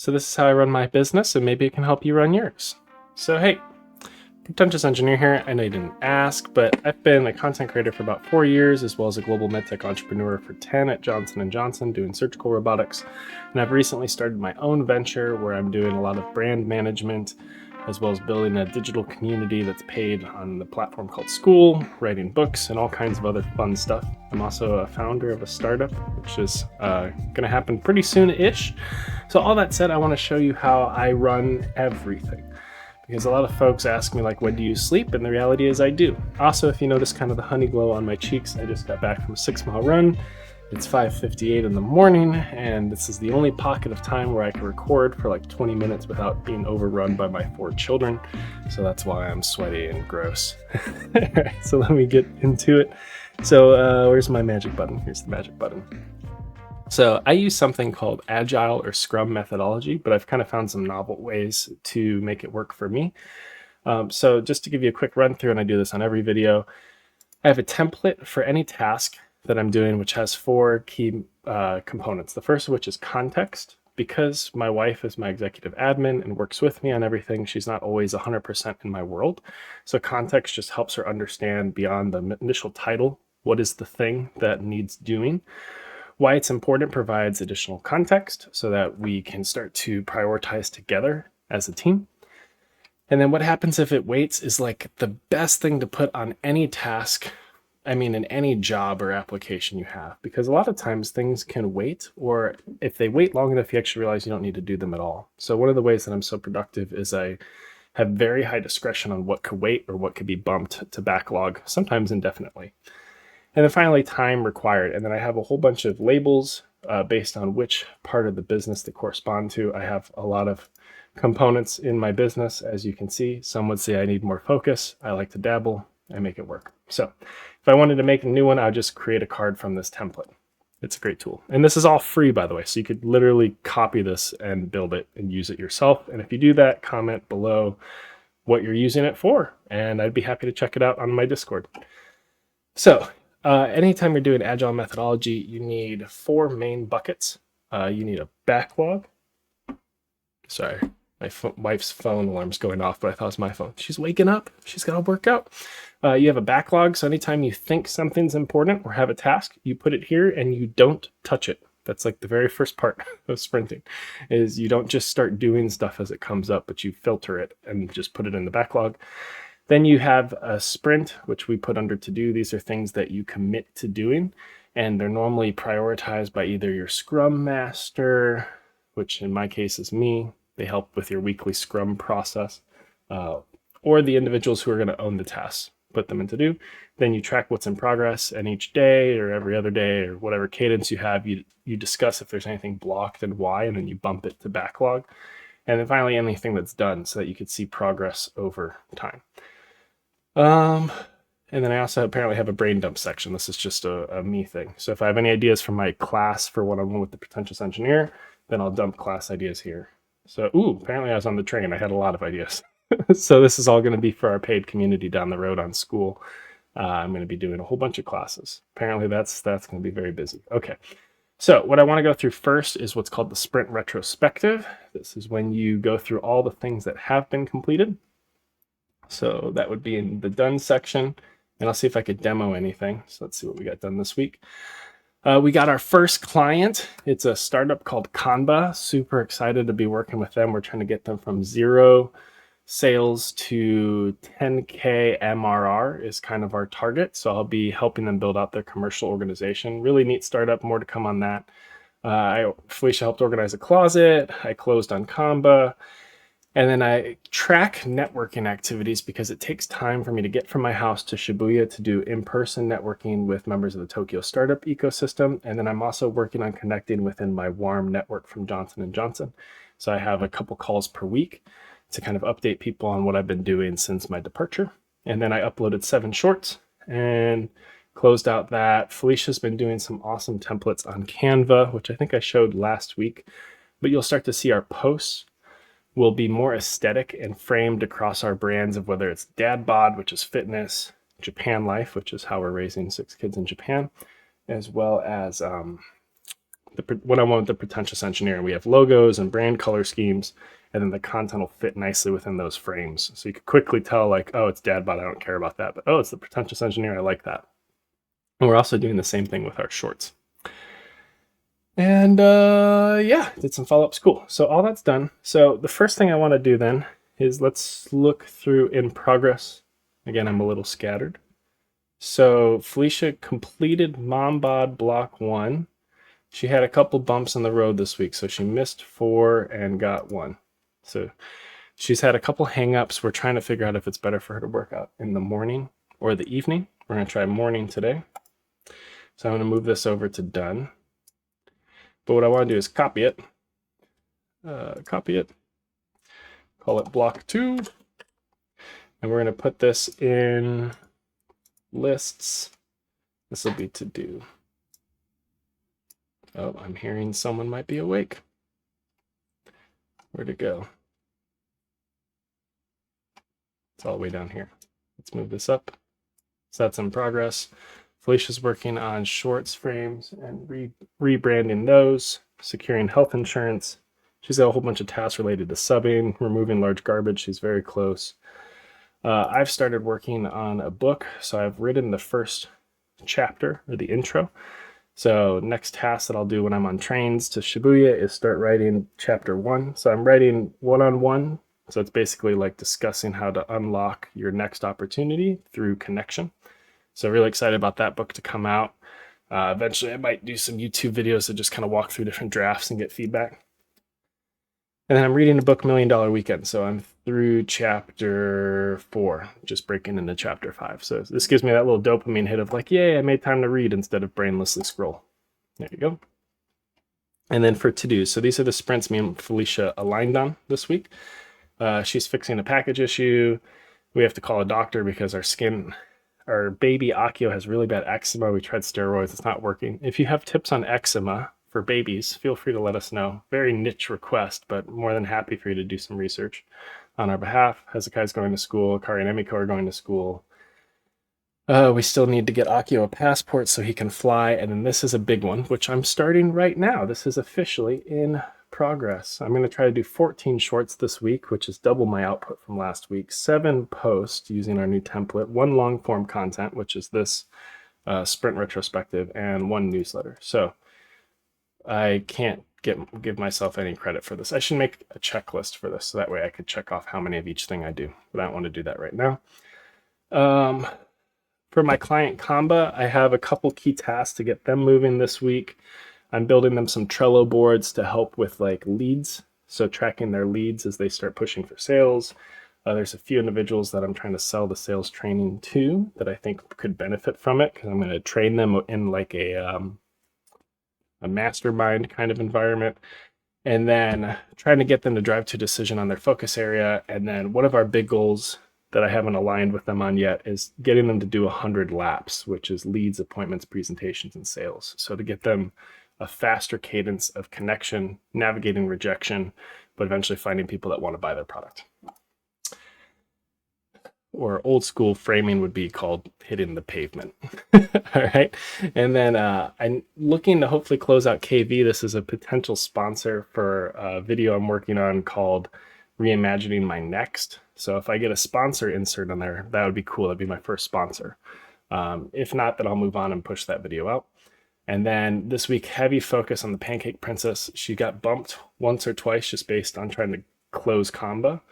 So this is how I run my business, and maybe it can help you run yours. So hey, Pretentious Engineer here. I know you didn't ask, but I've been a content creator for about 4 years, as well as a global medtech entrepreneur for 10 at Johnson & Johnson doing surgical robotics. And I've recently started my own venture where I'm doing a lot of brand management, as well as building a digital community that's paid on the platform called School, writing books, and all kinds of other fun stuff. I'm also a founder of a startup, which is going to happen pretty soon-ish. So all that said, I want to show you how I run everything. Because a lot of folks ask me, like, when do you sleep? And the reality is I do. Also, if you notice kind of the honey glow on my cheeks, I just got back from a 6-mile run. It's 5:58 in the morning, and this is the only pocket of time where I can record for like 20 minutes without being overrun by my 4 children. So that's why I'm sweaty and gross. All right, so let me get into it. So where's my magic button? Here's the magic button. So I use something called Agile or Scrum methodology, but I've kind of found some novel ways to make it work for me. So just to give you a quick run through, and I do this on every video, I have a template for any task that I'm doing, which has 4 key components. The first of which is context. Because my wife is my executive admin and works with me on everything, she's not always 100% in my world. So context just helps her understand beyond the initial title, what is the thing that needs doing. Why it's important provides additional context so that we can start to prioritize together as a team. And then what happens if it waits is like the best thing to put on any task, in any job or application you have, because a lot of times things can wait, or if they wait long enough, you actually realize you don't need to do them at all. So one of the ways that I'm so productive is I have very high discretion on what could wait or what could be bumped to backlog, sometimes indefinitely. And then finally, time required. And then I have a whole bunch of labels based on which part of the business they correspond to. I have a lot of components in my business, as you can see. Some would say I need more focus. I like to dabble. I make it work. So if I wanted to make a new one, I would just create a card from this template. It's a great tool. And this is all free, by the way. So you could literally copy this and build it and use it yourself. And if you do that, comment below what you're using it for, and I'd be happy to check it out on my Discord. So anytime you're doing agile methodology, you need 4 main buckets. You need a backlog. Sorry, my wife's phone alarm's going off, but I thought it was my phone. She's waking up. She's got to work out. You have a backlog. So anytime you think something's important or have a task, you put it here and you don't touch it. That's like the very first part of sprinting, is you don't just start doing stuff as it comes up, but you filter it and just put it in the backlog. Then you have a sprint, which we put under to do. These are things that you commit to doing, and they're normally prioritized by either your Scrum Master, which in my case is me. They help with your weekly Scrum process, or the individuals who are going to own the tasks, put them in to do. Then you track what's in progress, and each day or every other day or whatever cadence you have, you discuss if there's anything blocked and why, and then you bump it to backlog. And then finally, anything that's done so that you could see progress over time. And then I also apparently have a brain dump section. This is just a me thing. So if I have any ideas from my class for one-on-one with the Pretentious Engineer, then I'll dump class ideas here. So, apparently I was on the train. I had a lot of ideas. So this is all going to be for our paid community down the road on School. I'm going to be doing a whole bunch of classes. Apparently that's going to be very busy. Okay. So what I want to go through first is what's called the Sprint Retrospective. This is when you go through all the things that have been completed. So that would be in the done section. And I'll see if I could demo anything. So let's see what we got done this week. We got our first client. It's a startup called Canva. Super excited to be working with them. We're trying to get them from 0 sales to 10K MRR is kind of our target. So I'll be helping them build out their commercial organization. Really neat startup. More to come on that. Felicia helped organize a closet. I closed on Canva. And then I track networking activities because it takes time for me to get from my house to Shibuya to do in-person networking with members of the Tokyo startup ecosystem. And then I'm also working on connecting within my warm network from Johnson & Johnson. So I have a couple calls per week to kind of update people on what I've been doing since my departure. And then I uploaded 7 shorts and closed out that. Felicia's been doing some awesome templates on Canva, which I think I showed last week. But you'll start to see our posts will be more aesthetic and framed across our brands of whether it's Dad Bod, which is fitness, Japan Life, which is how we're raising 6 kids in Japan, as well as the one-on-one with the Pretentious Engineer. We have logos and brand color schemes, and then the content will fit nicely within those frames. So you could quickly tell, like, oh, it's dad bod, I don't care about that. But oh, it's the Pretentious Engineer, I like that. And we're also doing the same thing with our shorts. And yeah, did some follow-ups. Cool. So all that's done. So the first thing I want to do then is let's look through in progress. Again, I'm a little scattered. So Felicia completed Mom Bod Block 1. She had a couple bumps in the road this week, so she missed 4 and got 1. So she's had a couple hang-ups. We're trying to figure out if it's better for her to work out in the morning or the evening. We're going to try morning today. So I'm going to move this over to done. But what I want to do is copy it, call it block 2, and we're going to put this in lists. This will be to do. Oh, I'm hearing someone might be awake. Where'd it go? It's all the way down here. Let's move this up. So that's in progress. Felicia's working on shorts frames and rebranding those, securing health insurance. She's got a whole bunch of tasks related to subbing, removing large garbage. She's very close. I've started working on a book, so I've written the first chapter, or the intro. So next task that I'll do when I'm on trains to Shibuya is start writing chapter 1. So I'm writing one-on-one. So it's basically like discussing how to unlock your next opportunity through connection. So really excited about that book to come out. Eventually I might do some YouTube videos to just kind of walk through different drafts and get feedback. And then I'm reading the book $1 Million Weekend. So I'm through chapter 4, just breaking into chapter 5. So this gives me that little dopamine hit of like, yay, I made time to read instead of brainlessly scroll. There you go. And then for to-dos. So these are the sprints me and Felicia aligned on this week. She's fixing a package issue. We have to call a doctor because our baby Akio has really bad eczema. We tried steroids. It's not working. If you have tips on eczema for babies, feel free to let us know. Very niche request, but more than happy for you to do some research on our behalf. Hezekiah's going to school. Kari and Emiko are going to school. We still need to get Akio a passport so he can fly. And then this is a big one, which I'm starting right now. This is officially in progress. I'm going to try to do 14 shorts this week, which is double my output from last week. 7 posts using our new template, 1 long form content, which is this Sprint Retrospective, and 1 newsletter. So I can't give myself any credit for this. I should make a checklist for this so that way I could check off how many of each thing I do, but I don't want to do that right now. For my client Kamba, I have a couple key tasks to get them moving this week. I'm building them some Trello boards to help with like leads. So tracking their leads as they start pushing for sales. There's a few individuals that I'm trying to sell the sales training to that I think could benefit from it because I'm going to train them in like a mastermind kind of environment. And then trying to get them to drive to a decision on their focus area. And then one of our big goals that I haven't aligned with them on yet is getting them to do 100 laps, which is leads, appointments, presentations, and sales. So to get them a faster cadence of connection, navigating rejection, but eventually finding people that want to buy their product. Or old school framing would be called hitting the pavement. All right. And then I'm looking to hopefully close out KV. This is a potential sponsor for a video I'm working on called Reimagining My Next. So if I get a sponsor insert on there, that would be cool. That'd be my first sponsor. If not, then I'll move on and push that video out. And then this week, heavy focus on the Pancake Princess. She got bumped once or twice just based on trying to close Kamba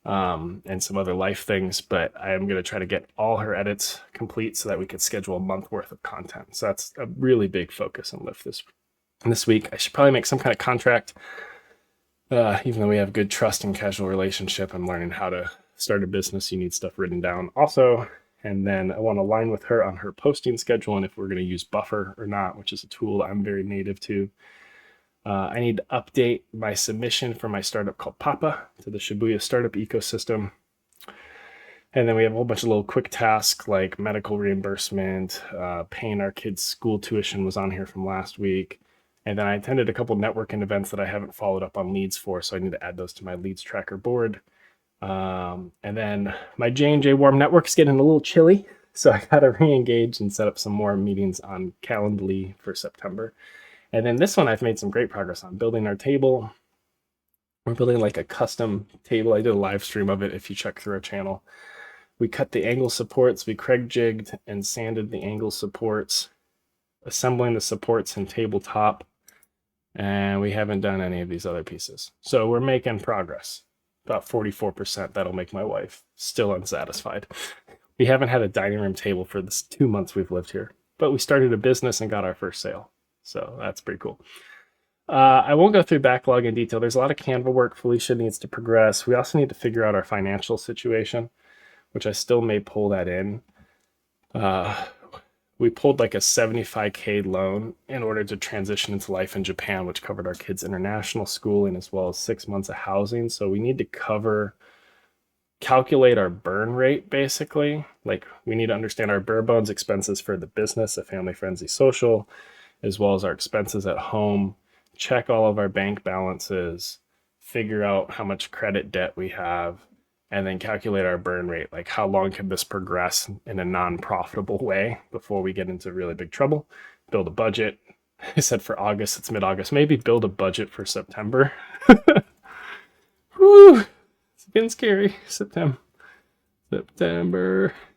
and some other life things. But I am going to try to get all her edits complete so that we could schedule a month worth of content. So that's a really big focus and lift this week. I should probably make some kind of contract. Even though we have good trust and casual relationship, I'm learning how to start a business. You need stuff written down also. And then I want to align with her on her posting schedule and if we're going to use Buffer or not, which is a tool I'm very native to. I need to update my submission for my startup called Papa to the Shibuya startup ecosystem. And then we have a whole bunch of little quick tasks like medical reimbursement, paying our kids' school tuition was on here from last week. And then I attended a couple networking events that I haven't followed up on leads for, so I need to add those to my leads tracker board. And then my J&J Warm Network is getting a little chilly, so I got to re-engage and set up some more meetings on Calendly for September. And then this one I've made some great progress on, building our table. We're building like a custom table. I did a live stream of it if you check through our channel. We cut the angle supports, we Craig jigged and sanded the angle supports, assembling the supports in tabletop, and we haven't done any of these other pieces. So we're making progress. About 44%. That'll make my wife still unsatisfied. We haven't had a dining room table for the 2 months we've lived here, but we started a business and got our first sale. So that's pretty cool. I won't go through backlog in detail. There's a lot of Canva work Felicia needs to progress. We also need to figure out our financial situation, which I still may pull that in. We pulled like a 75K loan in order to transition into life in Japan, which covered our kids' international schooling as well as 6 months of housing. So we need to calculate our burn rate, basically. Like we need to understand our bare bones expenses for the business, aFamilyFrenzy Social, as well as our expenses at home, check all of our bank balances, figure out how much credit debt we have, and then calculate our burn rate. Like how long can this progress in a non-profitable way before we get into really big trouble? Build a budget. I said for August, it's mid-August. Maybe build a budget for September. Whew, it's been scary. September.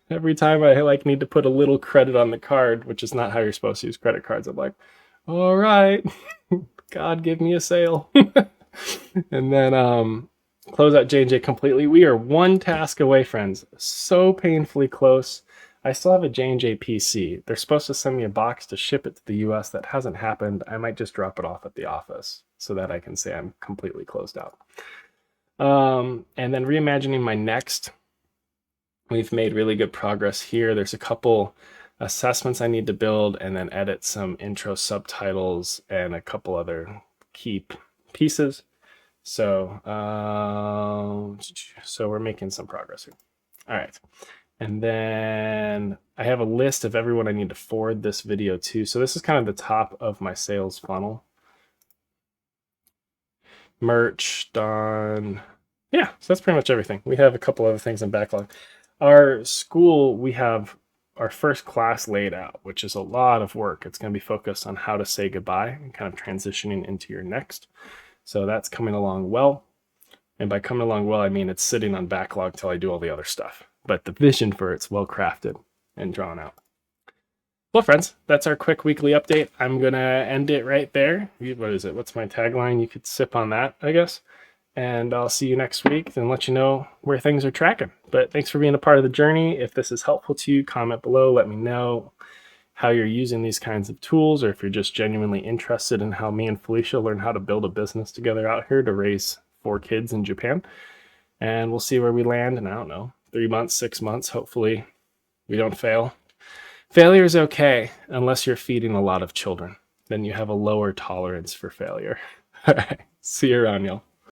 Every time I like need to put a little credit on the card, which is not how you're supposed to use credit cards, I'm like, all right, God, give me a sale. And then close out J&J completely. We are one task away, friends. So painfully close. I still have a J&J PC. They're supposed to send me a box to ship it to the US. That hasn't happened. I might just drop it off at the office so that I can say I'm completely closed out. And then reimagining my next. We've made really good progress here. There's a couple assessments I need to build and then edit some intro subtitles and a couple other key pieces. So we're making some progress here. All right. And then I have a list of everyone I need to forward this video to. So this is kind of the top of my sales funnel. Merch done. Yeah, so that's pretty much everything. We have a couple other things in backlog. Our school, we have our first class laid out, which is a lot of work. It's going to be focused on how to say goodbye and kind of transitioning into your next. So that's coming along well. And by coming along well, I mean it's sitting on backlog till I do all the other stuff. But the vision for it's well crafted and drawn out. Well, friends, that's our quick weekly update. I'm going to end it right there. What is it? What's my tagline? You could sip on that, I guess. And I'll see you next week and let you know where things are tracking. But thanks for being a part of the journey. If this is helpful to you, comment below. Let me know how you're using these kinds of tools, or if you're just genuinely interested in how me and Felicia learn how to build a business together out here to raise 4 kids in Japan. And we'll see where we land in, I don't know, 3 months, 6 months. Hopefully we don't fail. Failure is okay unless you're feeding a lot of children. Then you have a lower tolerance for failure. All right. See you around, y'all.